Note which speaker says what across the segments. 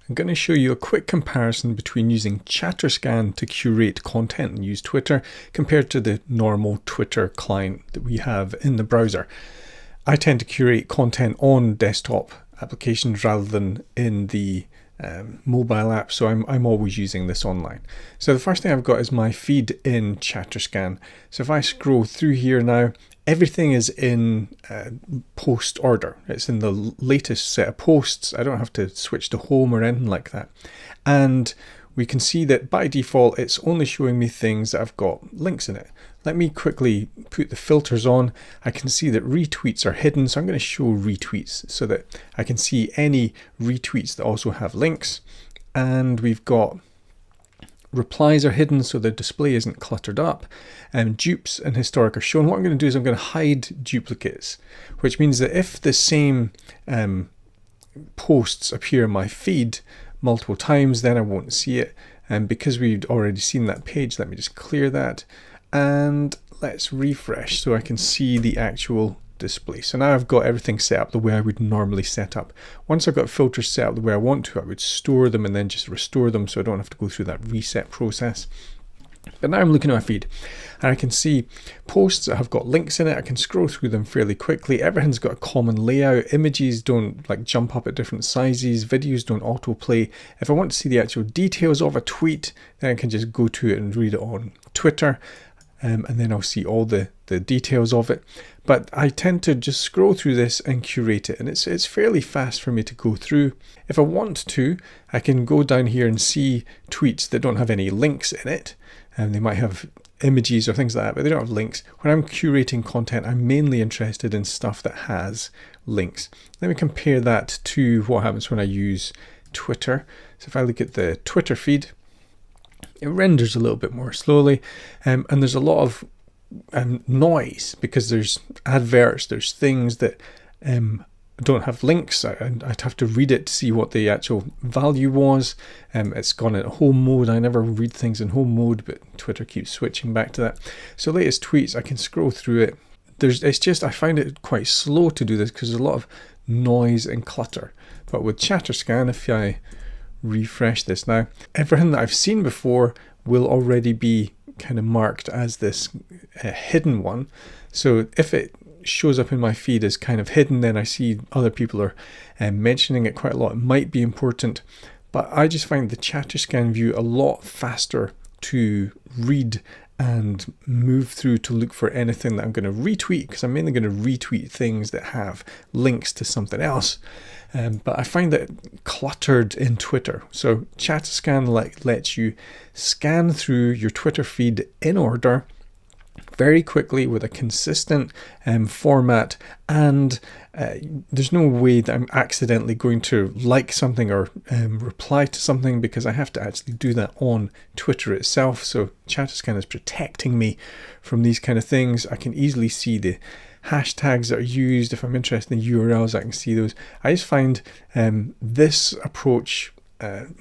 Speaker 1: I'm going to show you a quick comparison between using Chatterscan to curate content and use Twitter compared to the normal Twitter client that we have in the browser. I tend to curate content on desktop applications rather than in the mobile app, so I'm always using this online. So the first thing I've got is my feed in Chatterscan. So if I scroll through here now, everything is in post order. It's in the latest set of posts. I don't have to switch to home or anything like that. And we can see that by default, it's only showing me things that have got links in it. Let me quickly put the filters on. I can see that retweets are hidden, so I'm going to show retweets so that I can see any retweets that also have links. And we've got replies are hidden, so the display isn't cluttered up. Dupes and historic are shown. What I'm going to do is I'm going to hide duplicates, which means that if the same posts appear in my feed multiple times, then I won't see it. And because we've already seen that page, let me just clear that. And let's refresh so I can see the actual display. So now I've got everything set up the way I would normally set up. Once I've got filters set up the way I want to, I would store them and then just restore them so I don't have to go through that reset process. But now I'm looking at my feed and I can see posts that have got links in it. I can scroll through them fairly quickly. Everything's got a common layout. Images don't like jump up at different sizes. Videos don't autoplay. If I want to see the actual details of a tweet, then I can just go to it and read it on Twitter. And then I'll see all the details of it. But I tend to just scroll through this and curate it, and it's fairly fast for me to go through. If I want to, I can go down here and see tweets that don't have any links in it, and they might have images or things like that, but they don't have links. When I'm curating content, I'm mainly interested in stuff that has links. Let me compare that to what happens when I use Twitter. So if I look at the Twitter feed, it renders a little bit more slowly, and there's a lot of noise because there's adverts, there's things that don't have links. I'd have to read it to see what the actual value was. It's gone into home mode. I never read things in home mode, but Twitter keeps switching back to that. So latest tweets, I can scroll through it. I find it quite slow to do this because there's a lot of noise and clutter. But with Chatterscan, if I refresh this now, everything that I've seen before will already be kind of marked as this hidden one. So if it shows up in my feed as kind of hidden, then I see other people are mentioning it quite a lot. It might be important, but I just find the Chatterscan view a lot faster to read and move through to look for anything that I'm going to retweet, because I'm mainly going to retweet things that have links to something else. But I find that cluttered in Twitter. So Chatterscan lets you scan through your Twitter feed in order very quickly with a consistent format, and there's no way that I'm accidentally going to like something or reply to something, because I have to actually do that on Twitter itself. So Chatterscan is protecting me from these kind of things. I can easily see the hashtags that are used. If I'm interested in URLs, I can see those. I just find this approach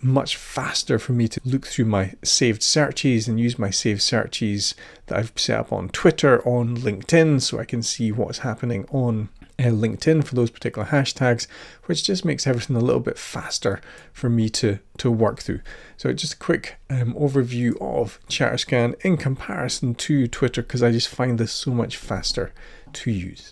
Speaker 1: much faster for me to look through my saved searches and use my saved searches that I've set up on Twitter, on LinkedIn, so I can see what's happening on LinkedIn for those particular hashtags, which just makes everything a little bit faster for me to work through. So just a quick overview of Chatterscan in comparison to Twitter, because I just find this so much faster to use.